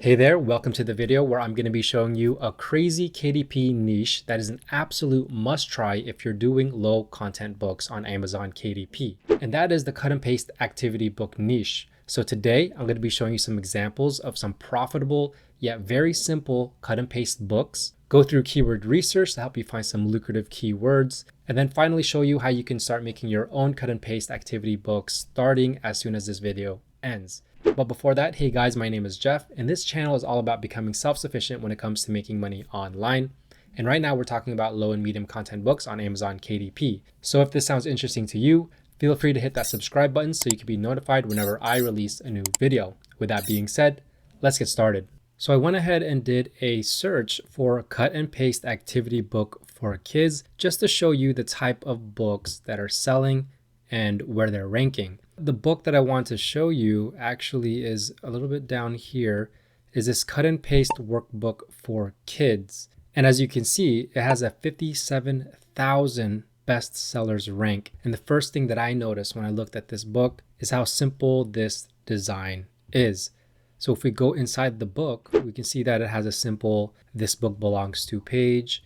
Hey there, welcome to the video where I'm going to be showing you a crazy KDP niche that is an absolute must try if you're doing low content books on Amazon KDP. And that is the cut and paste activity book niche. So today I'm going to be showing you some examples of some profitable yet very simple cut and paste books, go through keyword research to help you find some lucrative keywords, and then finally show you how you can start making your own cut and paste activity books starting as soon as this video ends. But before that, hey guys, my name is Jeff, and this channel is all about becoming self-sufficient when it comes to making money online. And right now we're talking about low and medium content books on Amazon KDP. So if this sounds interesting to you, feel free to hit that subscribe button so you can be notified whenever I release a new video. With that being said, let's get started. So I went ahead and did a search for a cut and paste activity book for kids, just to show you the type of books that are selling and where they're ranking. The book that I want to show you actually is a little bit down here, is this cut and paste workbook for kids. And as you can see, it has a 57,000 bestsellers rank. And the first thing that I noticed when I looked at this book is how simple this design is. So if we go inside the book, we can see that it has a simple "this book belongs to" page.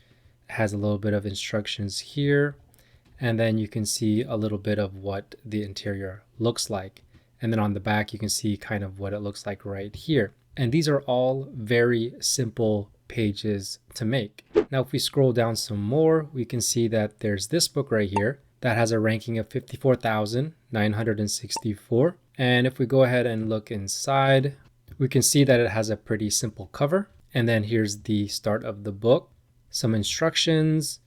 It has a little bit of instructions here. And then you can see a little bit of what the interior looks like. And then on the back, you can see kind of what it looks like right here. And these are all very simple pages to make. Now, if we scroll down some more, we can see that there's this book right here that has a ranking of 54,964. And if we go ahead and look inside, we can see that it has a pretty simple cover. And then here's the start of the book, some instructions,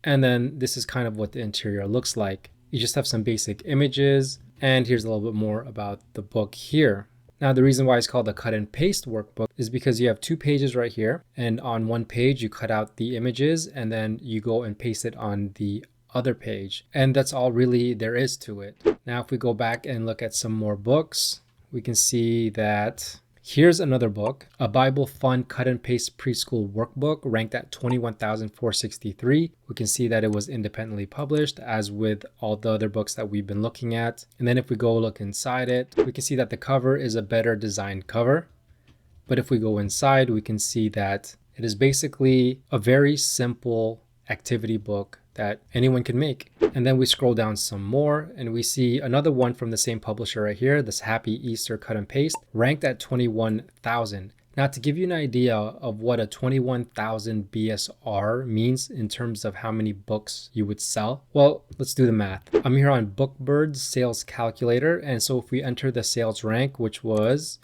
and then this is kind of what the interior looks like. You just have some basic images, and here's a little bit more about the book here. Now, the reason why it's called a cut and paste workbook is because you have two pages right here, and on one page you cut out the images and then you go and paste it on the other page. And that's all really there is to it. Now, if we go back and look at some more books, we can see that here's another book, a Bible Fun Cut and Paste Preschool Workbook, ranked at 21,463. We can see that it was independently published, as with all the other books that we've been looking at. And then if we go look inside it, we can see that the cover is a better designed cover. But if we go inside, we can see that it is basically a very simple activity book that anyone can make. And then we scroll down some more and we see another one from the same publisher right here, this Happy Easter Cut and Paste, ranked at 21,000. Now, to give you an idea of what a 21,000 BSR means in terms of how many books you would sell, well, let's do the math. I'm here on BookBird's sales calculator. And so if we enter the sales rank, which was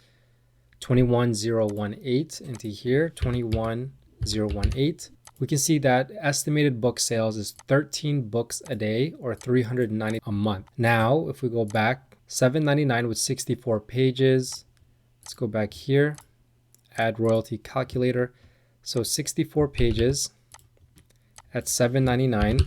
21,018 into here, 21,018, we can see that estimated book sales is 13 books a day or 390 a month. Now, if we go back, $7.99 with 64 pages. Let's go back here, add royalty calculator. So 64 pages at $7.99.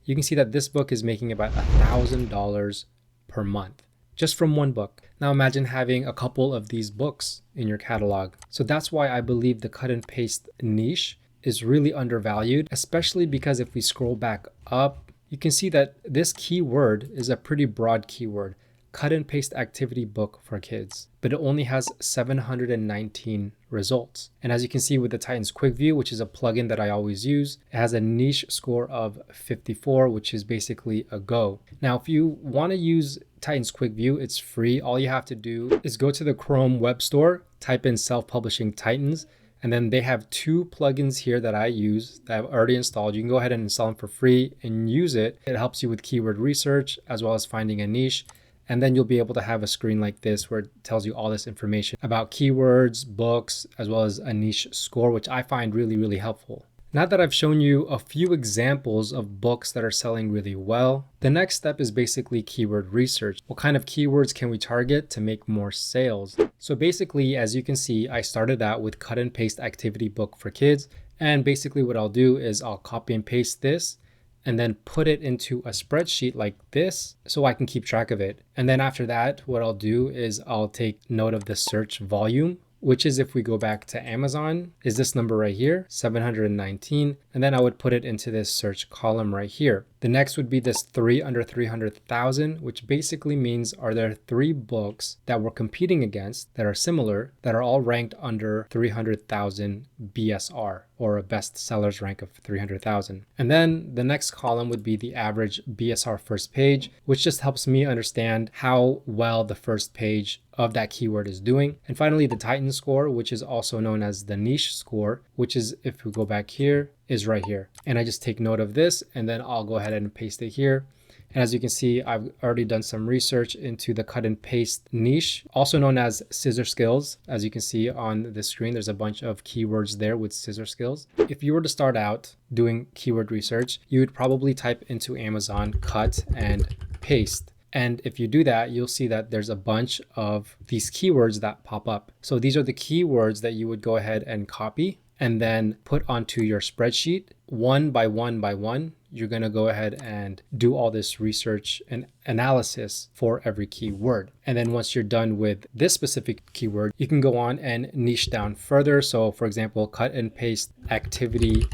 You can see that this book is making about $1,000 per month just from one book. Now imagine having a couple of these books in your catalog. So that's why I believe the cut and paste niche is really undervalued, especially because if we scroll back up, you can see that this keyword is a pretty broad keyword, cut and paste activity book for kids, but it only has 719 results. And as you can see with the Titans Quick View, which is a plugin that I always use, it has a niche score of 54, which is basically a go. Now, if you want to use Titans Quick View, it's free. All you have to do is go to the Chrome web store, type in self-publishing Titans, and then they have two plugins here that I use that I've already installed. You can go ahead and install them for free and use it. It helps you with keyword research as well as finding a niche. And then you'll be able to have a screen like this where it tells you all this information about keywords, books, as well as a niche score, which I find really, really helpful. Now that I've shown you a few examples of books that are selling really well, the next step is basically keyword research. What kind of keywords can we target to make more sales? So basically, as you can see, I started out with cut and paste activity book for kids. And basically what I'll do is I'll copy and paste this and then put it into a spreadsheet like this so I can keep track of it. And then after that, what I'll do is I'll take note of the search volume, which is, if we go back to Amazon, is this number right here, 719. And then I would put it into this search column right here. The next would be this 3 under 300,000, which basically means, are there 3 books that we're competing against that are similar, that are all ranked under 300,000 BSR, or a best sellers rank of 300,000. And then the next column would be the average BSR first page, which just helps me understand how well the first page of that keyword is doing. And finally, the Titan score, which is also known as the niche score, which is, if we go back here, is right here. And I just take note of this, and then I'll go ahead and paste it here. And as you can see, I've already done some research into the cut and paste niche, also known as scissor skills. As you can see on the screen, there's a bunch of keywords there with scissor skills. If you were to start out doing keyword research, you would probably type into Amazon cut and paste. And if you do that, you'll see that there's a bunch of these keywords that pop up. So these are the keywords that you would go ahead and copy and then put onto your spreadsheet one by one by one. You're going to go ahead and do all this research and analysis for every keyword. And then once you're done with this specific keyword, you can go on and niche down further. So for example, cut and paste activity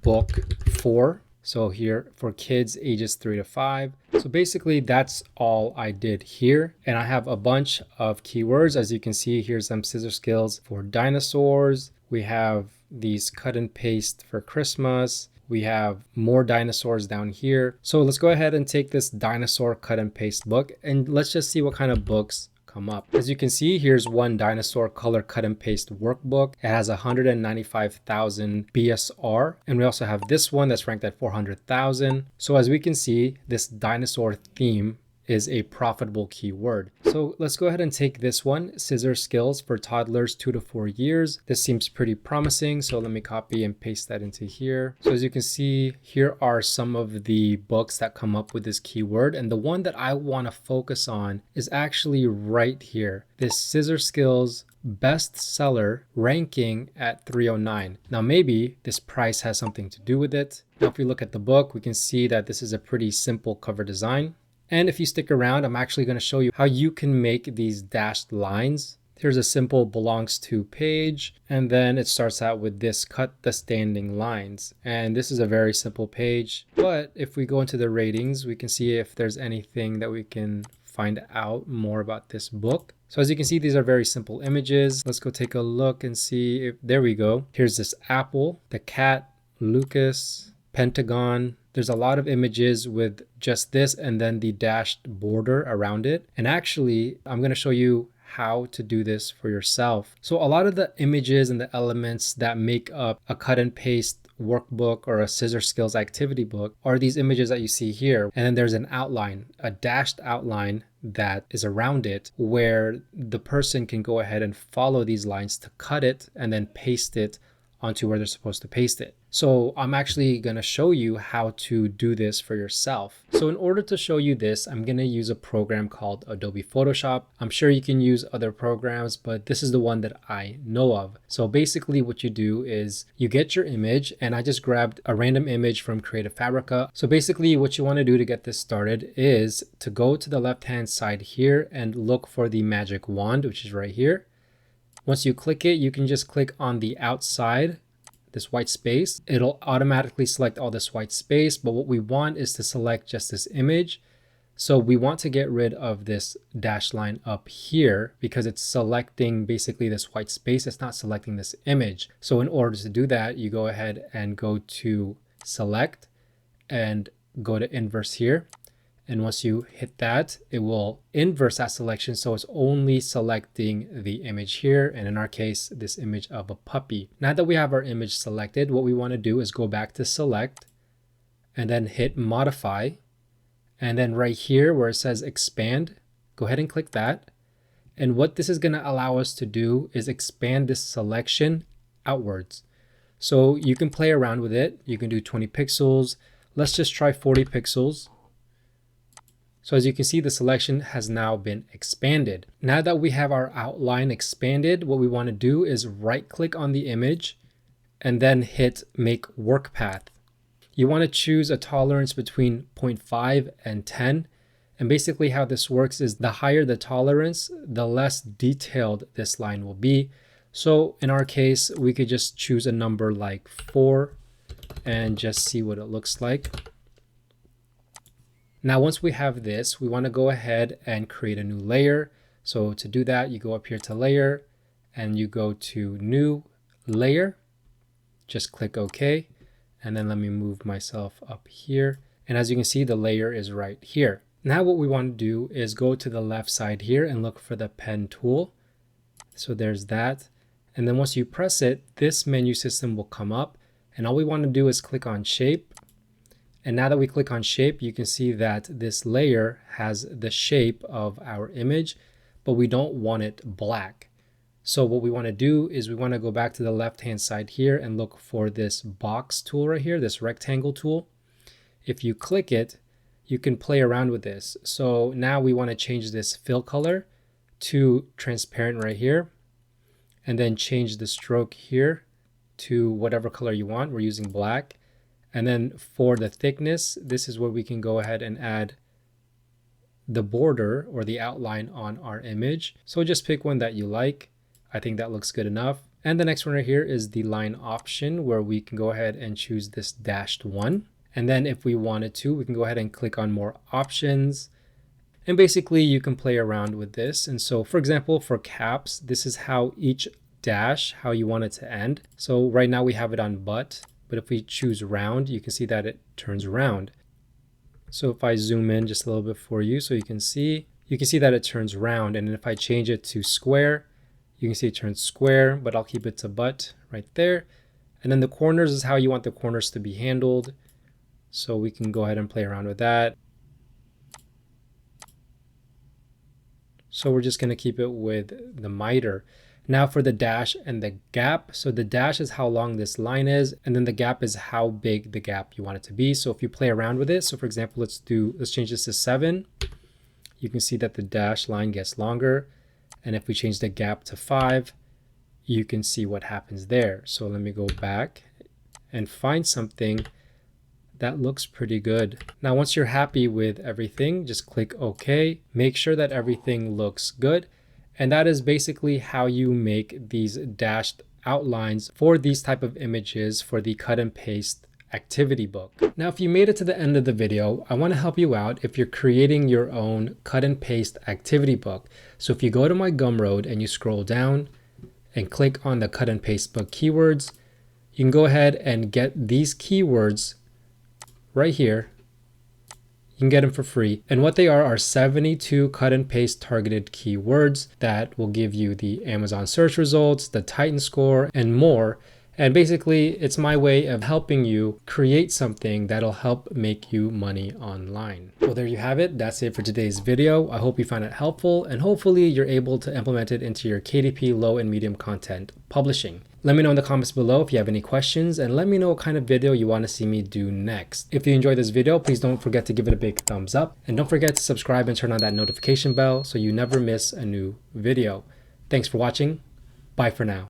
book 4. So here for kids ages 3 to 5. So basically that's all I did here. And I have a bunch of keywords. As you can see, here's some scissor skills for dinosaurs. We have these cut and paste for Christmas. We have more dinosaurs down here. So let's go ahead and take this dinosaur cut and paste book and let's just see what kind of books come up. As you can see, here's one dinosaur color cut and paste workbook. It has 195,000 BSR. And we also have this one that's ranked at 400,000. So as we can see, this dinosaur theme is a profitable keyword. So let's go ahead and take this one, scissor skills for toddlers 2 to 4 years. This seems pretty promising. So let me copy and paste that into here. So as you can see, here are some of the books that come up with this keyword. And the one that I want to focus on is actually right here. This scissor skills bestseller ranking at 309. Now maybe this price has something to do with it. Now if we look at the book, we can see that this is a pretty simple cover design. And if you stick around, I'm actually going to show you how you can make these dashed lines. Here's a simple belongs to page, and then it starts out with this cut the standing lines. And this is a very simple page. But if we go into the ratings, we can see if there's anything that we can find out more about this book. So as you can see, these are very simple images. Let's go take a look and see if, there we go. Here's this apple, the cat, Lucas, Pentagon. There's a lot of images with just this and then the dashed border around it. And actually, I'm going to show you how to do this for yourself. So a lot of the images and the elements that make up a cut and paste workbook or a scissor skills activity book are these images that you see here. And then there's an outline, a dashed outline that is around it where the person can go ahead and follow these lines to cut it and then paste it onto where they're supposed to paste it. So I'm actually going to show you how to do this for yourself. So in order to show you this, I'm going to use a program called Adobe Photoshop. I'm sure you can use other programs, but this is the one that I know of. So basically what you do is you get your image, and I just grabbed a random image from Creative Fabrica. So basically what you want to do to get this started is to go to the left-hand side here and look for the magic wand, which is right here. Once you click it, you can just click on the outside, this white space. It'll automatically select all this white space, but what we want is to select just this image. So we want to get rid of this dashed line up here because it's selecting basically this white space. It's not selecting this image. So in order to do that, you go ahead and go to select and go to inverse here. And once you hit that, it will inverse that selection. So it's only selecting the image here. And in our case, this image of a puppy. Now that we have our image selected, what we want to do is go back to select and then hit modify. And then right here where it says expand, go ahead and click that. And what this is going to allow us to do is expand this selection outwards. So you can play around with it. You can do 20 pixels. Let's just try 40 pixels. So as you can see, the selection has now been expanded. Now that we have our outline expanded, what we want to do is right click on the image and then hit make work path. You want to choose a tolerance between 0.5 and 10. And basically how this works is the higher the tolerance, the less detailed this line will be. So in our case, we could just choose a number like 4 and just see what it looks like. Now, once we have this, we want to go ahead and create a new layer. So to do that, you go up here to layer and you go to new layer, just click OK. And then let me move myself up here. And as you can see, the layer is right here. Now what we want to do is go to the left side here and look for the pen tool. So there's that. And then once you press it, this menu system will come up. And all we want to do is click on shape. And now that we click on shape, you can see that this layer has the shape of our image, but we don't want it black. So what we want to do is we want to go back to the left-hand side here and look for this box tool right here, this rectangle tool. If you click it, you can play around with this. So now we want to change this fill color to transparent right here, and then change the stroke here to whatever color you want. We're using black. And then for the thickness, this is where we can go ahead and add the border or the outline on our image. So just pick one that you like. I think that looks good enough. And the next one right here is the line option, where we can go ahead and choose this -1. And then if we wanted to, we can go ahead and click on more options. And basically you can play around with this. And so for example, for caps, this is how each dash, how you want it to end. So right now we have it on but if we choose round, you can see that it turns round. So if I zoom in just a little bit for you so you can see that it turns round. And if I change it to square, you can see it turns square, but I'll keep it to but right there. And then the corners is how you want the corners to be handled. So we can go ahead and play around with that. So we're just going to keep it with the miter. Now for the dash and the gap. So the dash is how long this line is, and then the gap is how big the gap you want it to be. So if you play around with it, so for example, let's change this to 7. You can see that the dash line gets longer. And if we change the gap to 5, you can see what happens there. So let me go back and find something that looks pretty good. Now, once you're happy with everything, just click OK. Make sure that everything looks good. And that is basically how you make these dashed outlines for these type of images for the cut and paste activity book. Now, if you made it to the end of the video, I want to help you out if you're creating your own cut and paste activity book. So if you go to my Gumroad and you scroll down and click on the cut and paste book keywords, you can go ahead and get these keywords right here. You can get them for free. And what they are 72 cut and paste targeted keywords that will give you the Amazon search results, the Titan score, and more. And basically, it's my way of helping you create something that'll help make you money online. Well, there you have it. That's it for today's video. I hope you found it helpful, and hopefully you're able to implement it into your KDP low and medium content publishing. Let me know in the comments below if you have any questions, and let me know what kind of video you want to see me do next. If you enjoyed this video, please don't forget to give it a big thumbs up, and don't forget to subscribe and turn on that notification bell so you never miss a new video. Thanks for watching. Bye for now.